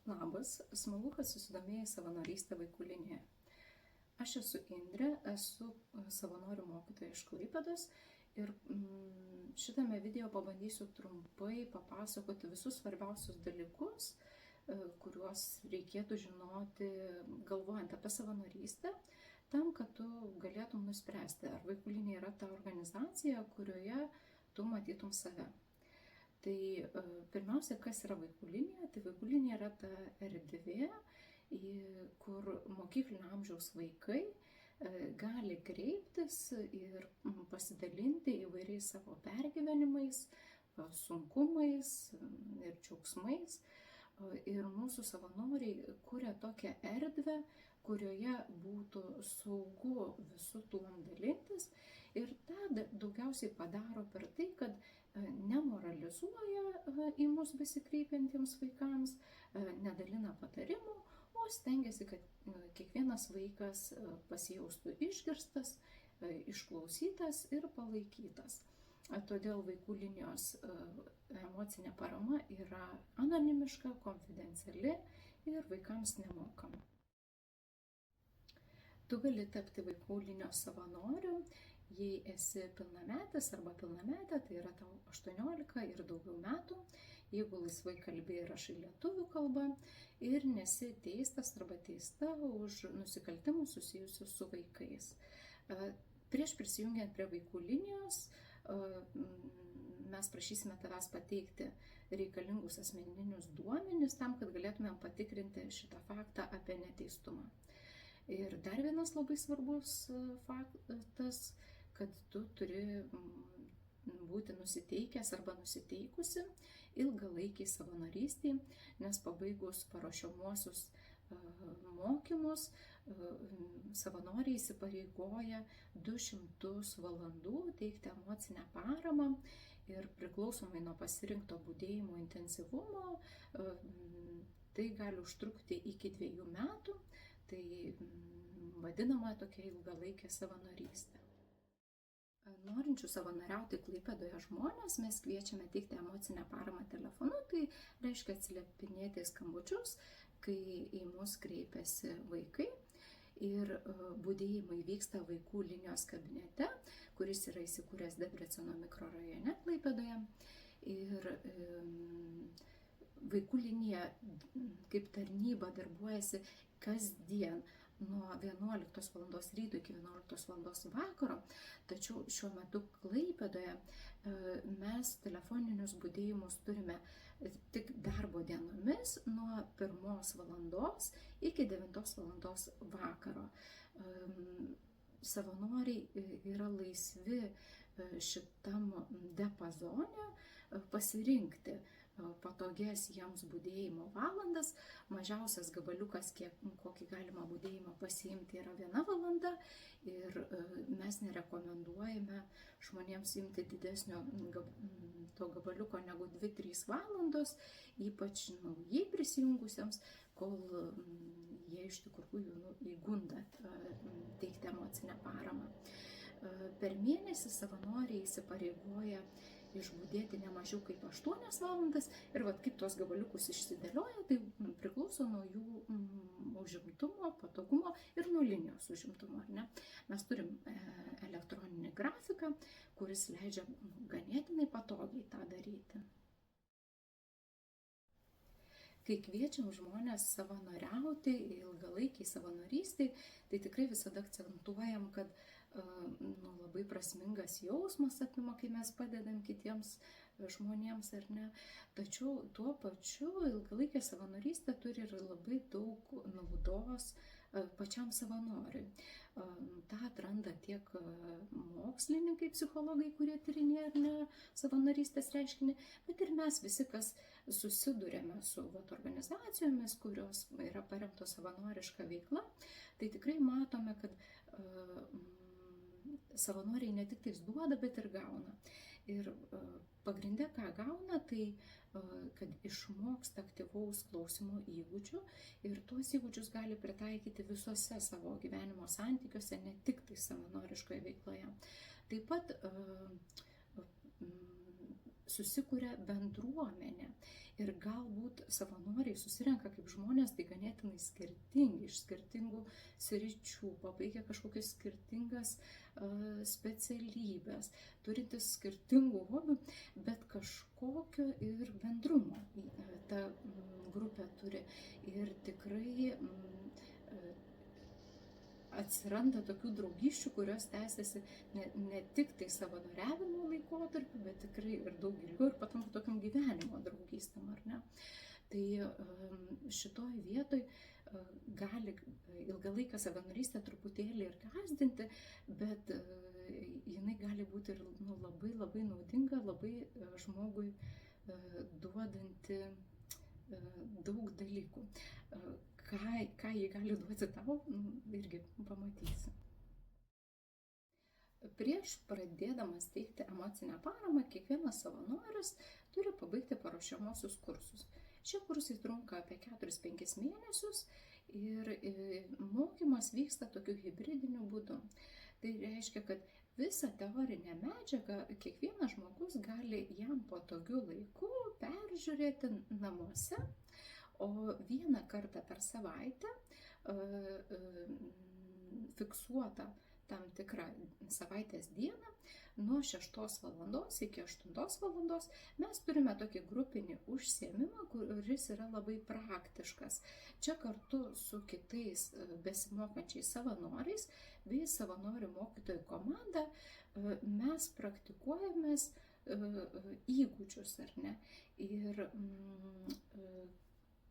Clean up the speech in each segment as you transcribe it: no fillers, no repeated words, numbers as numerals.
Labas, smagu, kad susidomėjai savanorystę vaikų linijoje. Aš esu Indrė, esu savanorių mokytoja iš Klaipėdos ir šitame video pabandysiu trumpai papasakoti visus svarbiausius dalykus, kuriuos reikėtų žinoti galvojant apie savanorystę, tam, kad tu galėtum nuspręsti, ar vaikų linija yra ta organizacija, kurioje tu matytum save. Tai pirmiausia, kas yra vaikų linija? Tai vaikų linija yra ta erdvė, kur mokyklinio amžiaus vaikai gali kreiptis ir pasidalinti įvairiais savo pergyvenimais, sunkumais ir džiaugsmais. Ir mūsų savanoriai kuria tokią erdvę, kurioje būtų saugu visų tuom dalintis. Ir tą daugiausiai padaro per tai, kad nemoralizuoja į mus besikreipiantiems vaikams, nedalina patarimų, o stengiasi, kad kiekvienas vaikas pasijaustų išgirstas, išklausytas ir palaikytas. Todėl vaikų linijos emocinė parama yra anonimiška, konfidenciali ir vaikams nemokama. Tu gali tapti vaikų linijos savanoriu, jei esi pilnametis arba pilnametė, tai yra tau 18 ir daugiau metų, jeigu laisvai kalbi ir rašai lietuvių kalbą ir nesi teistas arba teista už nusikaltimus susijusius su vaikais. Prieš prisijungiant prie vaikų linijos, mes prašysime tavęs pateikti reikalingus asmeninius duomenis tam, kad galėtumėm patikrinti šitą faktą apie neteistumą. Ir dar vienas labai svarbus faktas, kad tu turi būti nusiteikęs arba nusiteikusi ilgalaikiai savanorystiai, nes pabaigus paruošiamuosius mokymus savanoriai įsipareigoja 200 valandų teikti emocinę paramą ir priklausomai nuo pasirinkto budėjimo intensyvumo tai gali užtrukti iki 2 metų, tai vadinama tokia ilgalaikė savanorystė. Norinčių savanoriauti Klaipėdoje žmonės mes kviečiame teikti emocinę paramą telefonu, tai reiškia atsiliepinėti skambučius, kai į mus kreipiasi vaikai. Ir budėjimai vyksta vaikų linijos kabinete, kuris yra įsikūręs Debreceno mikrorajone Klaipėdoje. Ir vaikų linija kaip tarnyba darbuojasi kasdien nuo 11 val. Ryto iki 11 val. Vakaro, tačiau šiuo metu Klaipėdoje mes telefoninius budėjimus turime tik darbo dienomis nuo 1 val. Iki 9 val. Vakaro. Savanoriai yra laisvi šitam diapazone pasirinkti patogias jiems budėjimo valandas. Mažiausias gabaliukas, kokį galima budėjimą pasiimti, yra 1 valanda ir mes nerekomenduojame žmonėms imti didesnio to gabaliuko negu 2-3 valandos, ypač naujai prisijungusiems, kol jie iš tikrųjų įgunda teikti emocinę paramą. Per mėnesį savanoriai įsipareigoja išbudėti ne mažiau kaip 8 valandas ir kaip tos gabaliukus išsidėlioja, tai priklauso nuo jų užimtumo, patogumo ir nuo linijos užimtumo. Mes turim elektroninį grafiką, kuris leidžia ganėtinai patogiai tą daryti. Kai kviečiam žmonės savanoriauti, ilgalaikiai savanorystiai, tai tikrai visada akcentuojam, kad labai prasmingas jausmas apima, kai mes padedam kitiems žmonėms, ar ne. Tačiau tuo pačiu ilgalaikė savanorystė turi ir labai daug naudos pačiam savanoriui. Ta atranda tiek mokslininkai, psichologai, kurie tyrinėja ar ne savanorystės reiškinį, bet ir mes visi, kas susidurėme su organizacijomis, kurios yra paremtos savanoriška veikla, tai tikrai matome, kad savanoriai ne tik tais duoda, bet ir gauna. Ir pagrinde, ką gauna, tai kad išmoksta aktyvaus klausimo įgūdžių ir tuos įgūdžius gali pritaikyti visose savo gyvenimo santykiuose, ne tik tai savanoriškoje veikloje. Taip pat susikuria bendruomenė. Ir galbūt savanoriai susirenka kaip žmonės, tai ganėtinai skirtingi, iš skirtingų sričių, pabaigę kažkokias skirtingas specialybės, turintis skirtingų hobių, bet kažkokio ir bendrumo ta grupė turi. Ir tikrai atsiranda tokių draugysčių, kurios tęsiasi ne tik tai savanoriavimo laikotarpiu, bet tikrai ir daug ilgiau ir patampa tokiam gyvenimo draugystėm, ar ne? Tai šitoj vietoj gali ilgalaikė savanorystė truputėlį ir gąsdinti, bet jinai gali būti ir labai labai naudinga, labai žmogui duodanti daug dalykų. Ką jį gali duoti tau, irgi pamatysi. Prieš pradėdamas teikti emocinę paramą, kiekvienas savanoris turi pabaigti paruošiamuosius kursus. Šie kursai trunka apie 4-5 mėnesius ir mokymas vyksta tokiu hibridiniu būdu. Tai reiškia, kad visą teorinę medžiagą kiekvienas žmogus gali jam patogiu laiku peržiūrėti namuose, o vieną kartą per savaitę fiksuotą tam tikrą savaitės dieną nuo 6 valandos iki 8 valandos mes turime tokį grupinį užsiėmimą, kuris yra labai praktiškas. Čia kartu su kitais besimokančiais savanoriais bei savanorių mokytojų komanda mes praktikuojamės įgūdžius, ar ne? Ir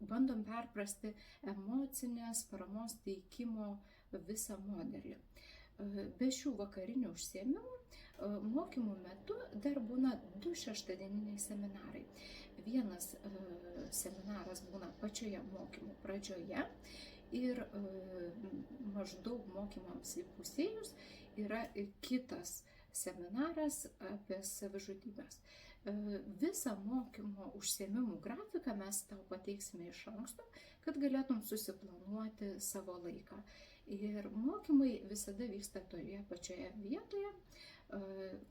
bandom perprasti emocinės paramos teikimo visą modelį. Be šių vakarinių užsiėmimų mokymų metu dar būna 2 šeštadieniniai seminarai. Vienas seminaras būna pačioje mokymų pradžioje ir maždaug mokymams įpusėjus yra kitas seminaras apie savižudybes. Visą mokymo užsiėmimų grafiką mes tau pateiksime iš anksto, kad galėtum susiplanuoti savo laiką. Ir mokymai visada vyksta toje pačioje vietoje.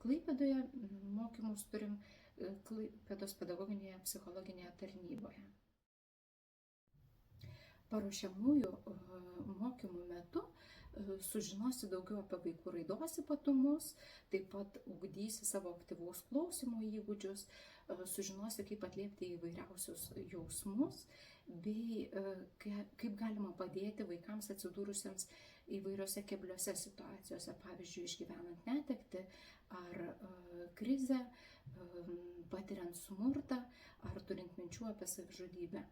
Klaipėdoje mokymus turim Klaipėdos pedagoginėje psichologinėje tarnyboje. Paruošiamųjų mokymų metu sužinosi daugiau apie vaikų raidos ypatumus, taip pat ugdysi savo aktyvaus klausymo įgūdžius, sužinosi, kaip atliepti įvairiausius jausmus, bei kaip galima padėti vaikams atsidūrusiems įvairiose kebliose situacijose, pavyzdžiui, išgyvenant netektį ar krizę, patiriant smurtą ar turint minčių apie savižudybę.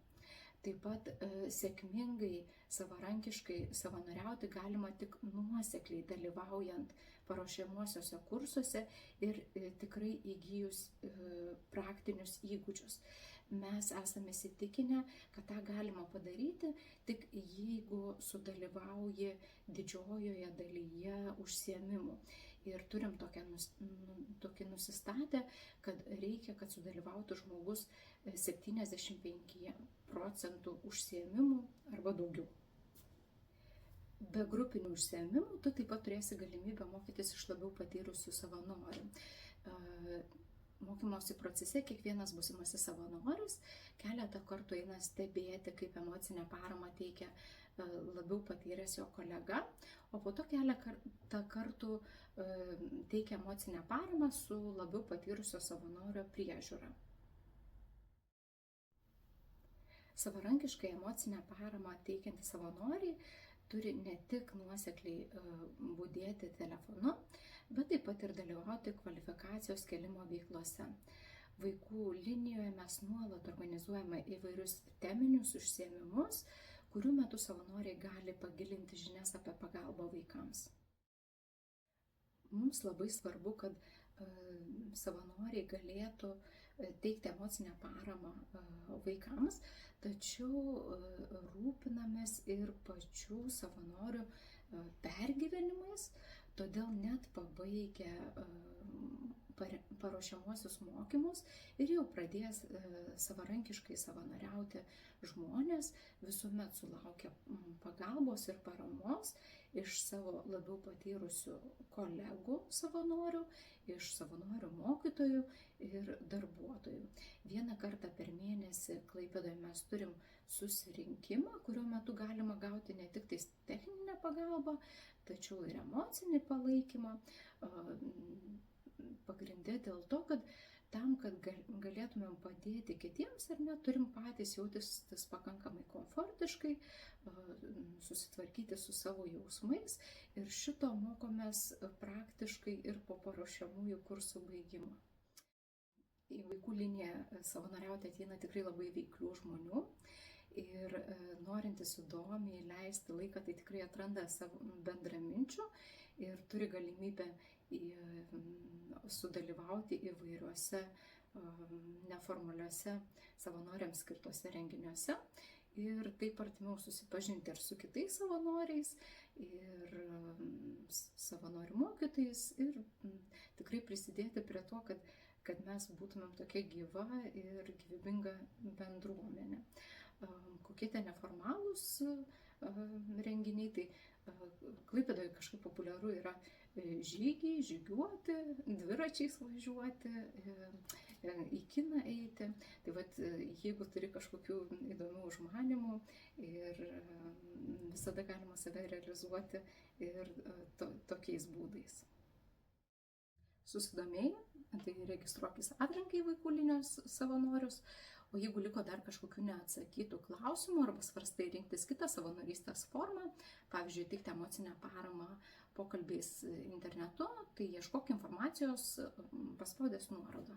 Taip pat sėkmingai, savarankiškai savanoriauti galima tik nuosekliai dalyvaujant paruošiamuosiuose kursuose ir tikrai įgijus praktinius įgūdžius. Mes esame įsitikinę, kad tą galima padaryti tik jeigu sudalyvauji didžiojoje dalyje užsiėmimų. Ir turim tokį nusistatę, kad reikia, kad sudalyvautų žmogus 75% užsiėmimų arba daugiau. Be grupinių užsiėmimų tu taip pat turėsi galimybę mokytis iš labiau patyrusių savanorių. Mokymosi procese kiekvienas būsimasis savanoris keletą kartų eina stebėti, kaip emocinę paramą teikia labiau patyręs jo kolega, o po to keletą kartų teikia emocinę paramą su labiau patyrusio savanorio priežiūra. Savarankiškai emocinę paramą teikiantys savanoriai turi ne tik nuosekliai budėti telefonu, bet taip pat ir dalyvauti kvalifikacijos kėlimo veiklose. Vaikų linijoje mes nuolat organizuojame įvairius teminius užsiėmimus, kurių metu savanoriai gali pagilinti žinias apie pagalbą vaikams. Mums labai svarbu, kad savanoriai galėtų teikti emocinę paramą vaikams, tačiau rūpinamės ir pačių savanorių pergyvenimais, todėl net pabaigę paruošiamuosius mokymus ir jau pradės savarankiškai savanoriauti žmonės, visuomet sulaukia pagalbos ir paramos iš savo labiau patyrusių kolegų savanorių, iš savanorių mokytojų ir darbuotojų. Vieną kartą per mėnesį Klaipėdoje mes turim susirinkimą, kurio metu galima gauti ne tik tais techninę pagalbą, tačiau ir emocinį palaikymą. Pagrindė dėl to, kad tam, kad galėtumėm padėti kitiems, ar ne, turim patys jaustis pakankamai komfortiškai, susitvarkyti su savo jausmais ir šito mokomės praktiškai ir po paruošiamųjų kursų baigimo. Į vaikų liniją savanoriauti ateina tikrai labai veiklių žmonių ir norintys įdomiai leisti laiką, tai tikrai atranda savo bendraminčių ir turi galimybę sudalyvauti įvairiuose neformaliuose savanoriams skirtuose renginiuose ir taip artimiau susipažinti ir su kitais savanoriais, ir savanorių mokytojais ir tikrai prisidėti prie to, kad mes būtumėm tokia gyva ir gyvybinga bendruomenė. Kokie tie neformalūs renginiai, tai Klaipėdoje kažkaip populiaru yra žygiai, žygiuoti, dviračiais važiuoti, į kiną eiti. Tai vat, jeigu turi kažkokių įdomių užmanimų ir visada galima save realizuoti ir tokiais būdais. Susidomėjai, tai registruokis atrankai vaikų linijos savanorius, o jeigu liko dar kažkokių neatsakytų klausimų arba svarstai rinktis kitą savanorystės formą, pavyzdžiui, teikti emocinę paramą pokalbiais internetu, tai ieškok informacijos paspaudęs nuorodą.